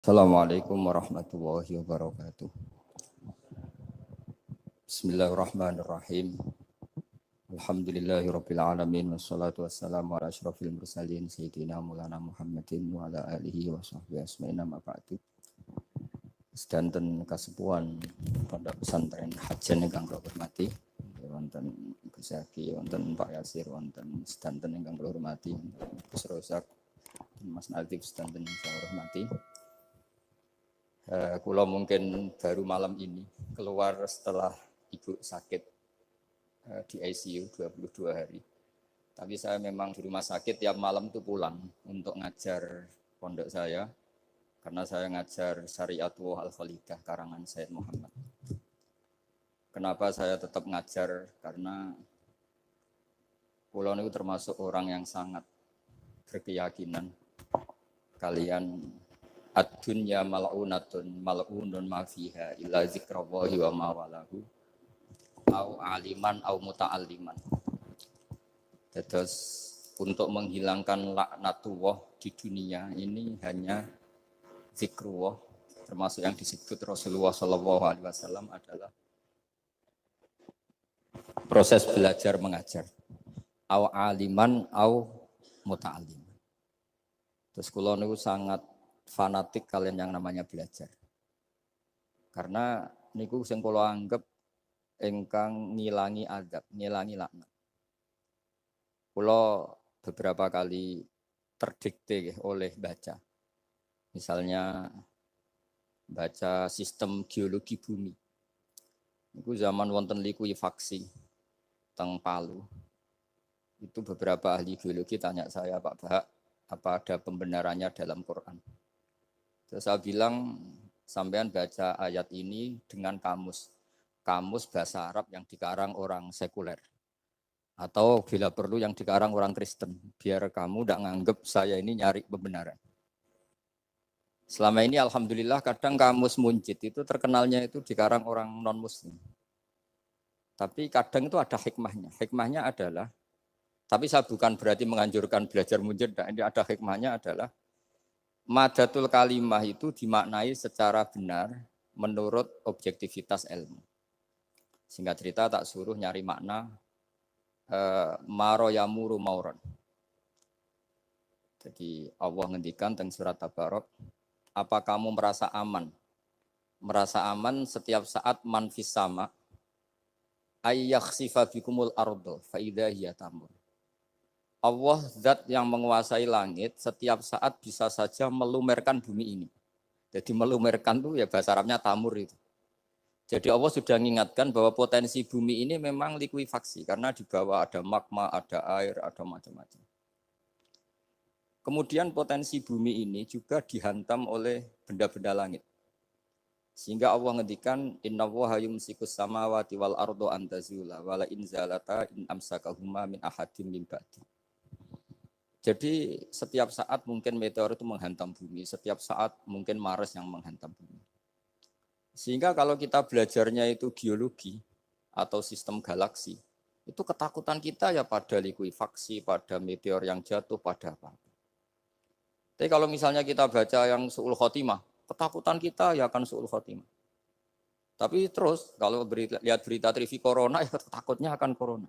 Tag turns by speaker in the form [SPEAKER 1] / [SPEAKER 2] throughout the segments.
[SPEAKER 1] Assalamualaikum warahmatullahi wabarakatuh. Bismillahirrahmanirrahim. Alhamdulillahirabbil alamin wassalatu wassalamu ala asyrofil mursalin sayyidina Maulana Muhammadin wa ala alihi wa sahbihi asma'in amma ba'du. Sedanten kasepuhan Pondok Pesantren Hajen ingkang kula hormati, wonten Gus Zaki, wonten Pak Yasir, wonten sedanten ingkang kula hormati, Gus Rozak, Mas Nadif sedanten ingkang kula hormati. Kula mungkin baru malam ini keluar setelah ibu sakit di ICU 22 hari. Tapi saya memang di rumah sakit tiap malam itu pulang untuk ngajar pondok saya. Karena saya ngajar Syariatullah Al-Khalidah karangan Sayyid Muhammad. Kenapa saya tetap ngajar? Karena kula niku termasuk orang yang sangat berkeyakinan kalian ad-dunya mal'unatun mal'unun ma fiha illa zikrallahi wa ma walahu au aliman au muta'alliman. Terus untuk menghilangkan laknatullah di dunia ini hanya zikrullah, termasuk yang disebut Rasulullah SAW adalah proses belajar mengajar. Au aliman au muta'alliman. Terus kula niku sangat fanatik kalian yang namanya belajar. Karena niku sing kula anggap ingkang ngilangi azab, ngilangi laknat. Kula beberapa kali terdikte oleh baca. Misalnya baca sistem geologi bumi. Niku zaman wonten likuifaksi teng Palu. Itu beberapa ahli geologi tanya saya, Pak Bahak, apa ada pembenarannya dalam Quran? Terus saya bilang, sampean baca ayat ini dengan kamus bahasa Arab yang dikarang orang sekuler. Atau bila perlu yang dikarang orang Kristen. Biar kamu tidak nganggep saya ini nyari pembenaran. Selama ini alhamdulillah kadang kamus Munjid itu terkenalnya itu dikarang orang non-muslim. Tapi kadang itu ada hikmahnya. Hikmahnya adalah, tapi saya bukan berarti menganjurkan belajar Munjid. Ini ada hikmahnya adalah, madatul kalimah itu dimaknai secara benar menurut objektivitas ilmu. Singkat cerita tak suruh nyari makna maroyamuru mauron. Jadi Allah ngendikan teng surat Tabarok, apa kamu merasa aman? Merasa aman setiap saat manfis sama ayyakhsifa bikumul ardo fa idza hiya tamur. Allah zat yang menguasai langit setiap saat bisa saja melumerkan bumi ini. Jadi melumerkan itu ya bahasa Arabnya tamur itu. Jadi Allah sudah mengingatkan bahwa potensi bumi ini memang likuifaksi karena di bawah ada magma, ada air, ada macam-macam. Kemudian potensi bumi ini juga dihantam oleh benda-benda langit. Sehingga Allah ngendikan innallaha yumsikus samawati wal ardo an tazula wala in zalata in amsakahuma min ahadim min ba'di. Jadi setiap saat mungkin meteor itu menghantam bumi, setiap saat mungkin Mars yang menghantam bumi. Sehingga kalau kita belajarnya itu geologi atau sistem galaksi, itu ketakutan kita ya pada likuifaksi, pada meteor yang jatuh, pada apa. Tapi kalau misalnya kita baca yang su'ul khotimah, ketakutan kita ya akan su'ul khotimah. Tapi terus kalau lihat berita TV corona, ya takutnya akan corona.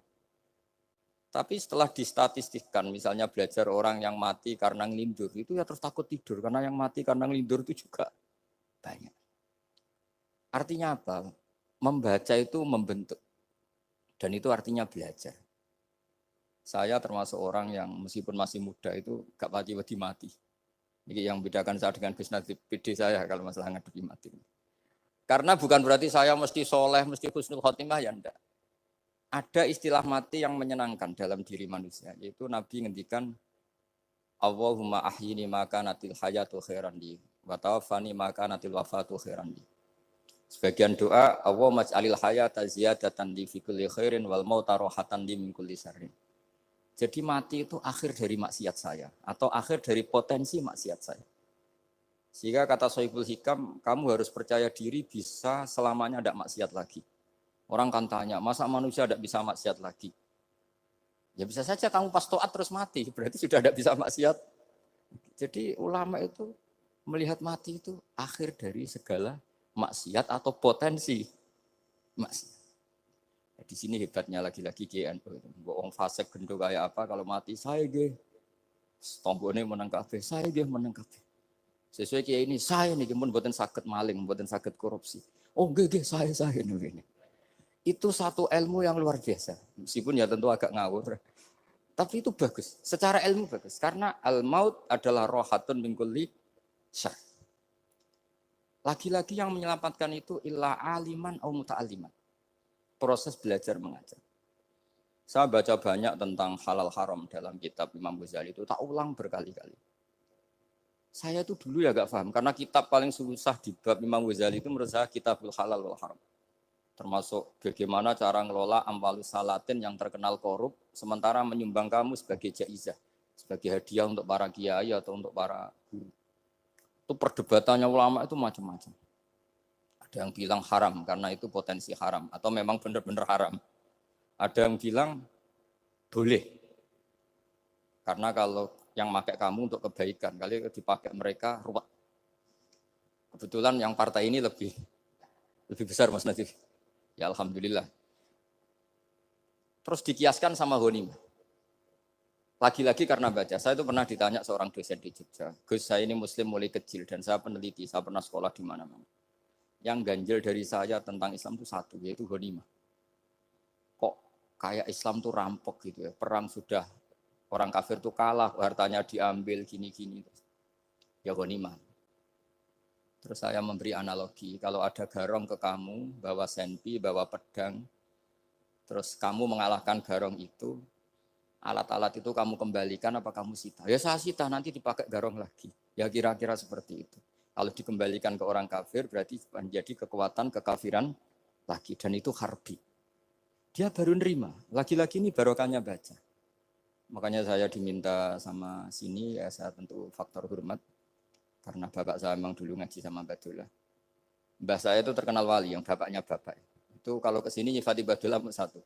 [SPEAKER 1] Tapi setelah distatistikkan, misalnya belajar orang yang mati karena ngelindur, itu ya terus takut tidur, karena yang mati karena ngelindur itu juga banyak. Artinya apa? Membaca itu membentuk, dan itu artinya belajar. Saya termasuk orang yang meskipun masih muda itu gak pati-pati mati. Ini yang membedakan saya dengan Gus Nadif PD saya kalau masalah ngadepi mati. Karena bukan berarti saya mesti soleh, mesti husnul khotimah, ya enggak. Ada istilah mati yang menyenangkan dalam diri manusia, yaitu Nabi ngendikan Allahumma ahyini maka natil hayatu khairan li wa tawaffani maka natil wafatu khairan li. Sebagian doa Allahumma ij'alil hayata ziyadatan li fi kulli khairin wal mauta rahatan li min kulli syarrin. Jadi mati itu akhir dari maksiat saya atau akhir dari potensi maksiat saya. Sehingga kata Sohibul Hikam, kamu harus percaya diri bisa selamanya tidak maksiat lagi. Orang kan tanya, masa manusia tidak bisa maksiat lagi? Ya bisa saja kamu pas toat terus mati, berarti sudah tidak bisa maksiat. Jadi ulama itu Melihat mati itu akhir dari segala maksiat atau potensi maksiat. Di sini hebatnya lagi-lagi GNU. Wong fasik gendho kayak apa kalau mati saya ge. Tombone menang kabeh, saya ge menang kabeh. Sesuai kiai ini saya nih pun mboten saged maling, mboten saged korupsi. Oh nggih saya ini. Itu satu ilmu yang luar biasa. Meskipun ya tentu agak ngawur. Tapi itu bagus. Secara ilmu bagus karena al maut adalah rohatun min kulli syarr. Lagi-lagi yang menyelamatkan itu illa aliman au muta'alliman. Proses belajar mengajar. Saya baca banyak tentang halal haram dalam kitab Imam Ghazali itu, tak ulang berkali-kali. Saya itu dulu ya gak paham, karena kitab paling susah di bab Imam Ghazali itu menurut saya kitabul halal wal haram. Termasuk bagaimana cara ngelola amwalus salatin yang terkenal korup, sementara menyumbang kamu sebagai jaizah, sebagai hadiah untuk para kiai atau untuk para guru. Itu perdebatannya ulama itu macam-macam. Ada yang bilang haram karena itu potensi haram, atau memang benar-benar haram. Ada yang bilang boleh, karena kalau yang pakai kamu untuk kebaikan, kali dipakai mereka ruwet. Kebetulan yang partai ini lebih besar Mas Nadif. Ya alhamdulillah. Terus dikiaskan sama ghanimah. Lagi-lagi karena baca, saya itu pernah ditanya seorang dosen di Jogja. Gus, saya ini muslim mulai kecil dan saya peneliti, saya pernah sekolah di mana-mana. Yang ganjil dari saya tentang Islam itu satu, yaitu ghanimah. Kok kayak Islam tuh rampok gitu ya, perang sudah orang kafir tuh kalah, hartanya diambil gini-gini. Ya ghanimah. Terus saya memberi analogi, kalau ada garong ke kamu, bawa senpi, bawa pedang, terus kamu mengalahkan garong itu, alat-alat itu kamu kembalikan apa kamu sita? Ya saya sita, nanti dipakai garong lagi. Ya kira-kira seperti itu. Kalau dikembalikan ke orang kafir, berarti menjadi kekuatan kekafiran lagi. Dan itu harbi. Dia baru nerima. Lagi-lagi ini barokahnya baca. Makanya saya diminta sama sini, ya saya tentu faktor hormat. Karena bapak saya memang dulu ngaji sama Badullah. Mbah saya itu terkenal wali, yang bapaknya bapak. Itu kalau kesini nyifati Badullah satu.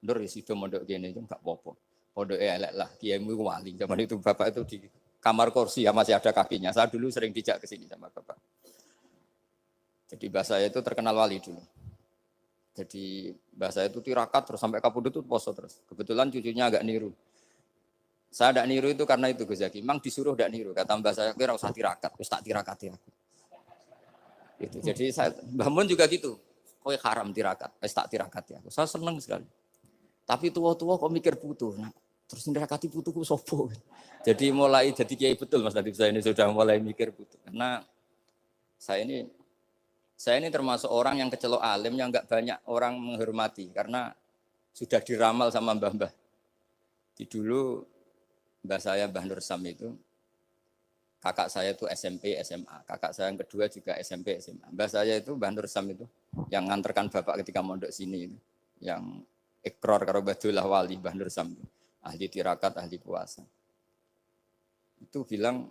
[SPEAKER 1] Nur isido mondok gini itu enggak apa-apa. Pondok elek lah, kiaimu wali. Zaman itu bapak itu di kamar kursi ya masih ada kakinya. Saya dulu sering dijak ke sini sama bapak. Jadi mbah saya itu terkenal wali dulu. Jadi mbah saya itu tirakat terus sampai kapundhut itu poso terus. Kebetulan cucunya agak niru. Saya tidak niru itu karena itu Gus Zaki. Memang disuruh tidak niru. Kata mbah saya, kira usah tirakat, terus tak tirakati aku. Gitu. Jadi saya, Mbah Mun juga gitu. Kowe haram tirakat, terus tak tirakati aku. Saya senang sekali. Tapi tua-tua kok mikir putu. Nah, terus nirakati putuku sopo. Jadi mulai jadi kiai betul Mas Nadif, saya ini sudah mulai mikir putu. Karena saya ini termasuk orang yang kecelok alim yang enggak banyak orang menghormati karena sudah diramal sama mbah-mbah. Di dulu mbah saya Mbah Nur Sam itu, kakak saya itu SMP, SMA. Kakak saya yang kedua juga SMP, SMA. Mbah saya itu Mbah Nur Sam itu, yang nganterkan bapak ketika mondok sini itu. Yang ikrar karo Badullah wali Mbah Nur Sam. Ahli tirakat, ahli puasa. Itu bilang,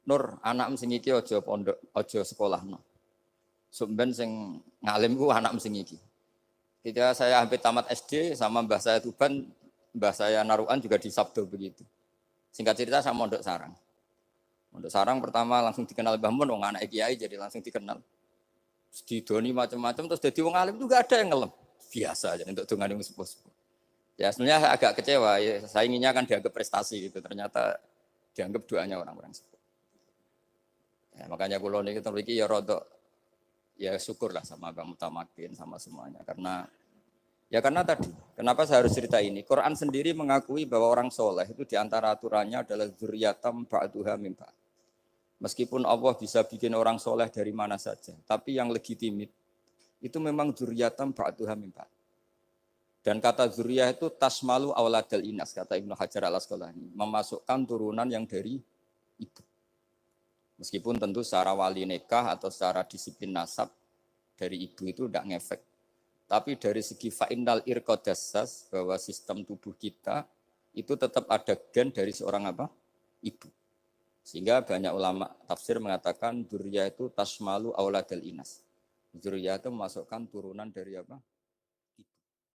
[SPEAKER 1] Nur, anak sing iki aja pondok, aja sekolah no. Sumben sing ngalim ku anak sing iki. Ketika saya hampir tamat SD sama mbah saya Tuban, mbah saya Naruan juga di Sabdo begitu. Singkat cerita saya mondok sarang. Mondok sarang pertama langsung dikenal Mbah Mun, wong anak kiai jadi langsung dikenal. Didoni macam-macam terus jadi wong alim juga ada yang ngelem. Biasa aja untuk dongane sepuh-sepuh. Ya sebenarnya agak kecewa, ya, saya inginnya kan dianggap prestasi gitu. Ternyata dianggap doanya orang-orang sepuh. Ya, makanya kula niki iki ya rodok ya syukurlah sama Bang Mutamakin sama semuanya karena tadi, kenapa saya harus cerita ini? Quran sendiri mengakui bahwa orang soleh itu diantara aturannya adalah dzurriyyatam ba'duha min ba'd. Meskipun Allah bisa bikin orang soleh dari mana saja, tapi yang legitimit itu memang dzurriyyatam ba'duha min ba'd. Dan kata dzurriyah itu tasmalu auladal inas, kata Ibnu Hajar al-Asqalani, memasukkan turunan yang dari ibu. Meskipun tentu secara wali nikah atau secara disiplin nasab dari ibu itu tidak ngefek. Tapi dari segi fa'innal irqadassas, bahwa sistem tubuh kita itu tetap ada gen dari seorang apa? Ibu. Sehingga banyak ulama tafsir mengatakan dzurriyyah itu tasmalu auladal inas. Dzurriyyah itu memasukkan turunan dari apa?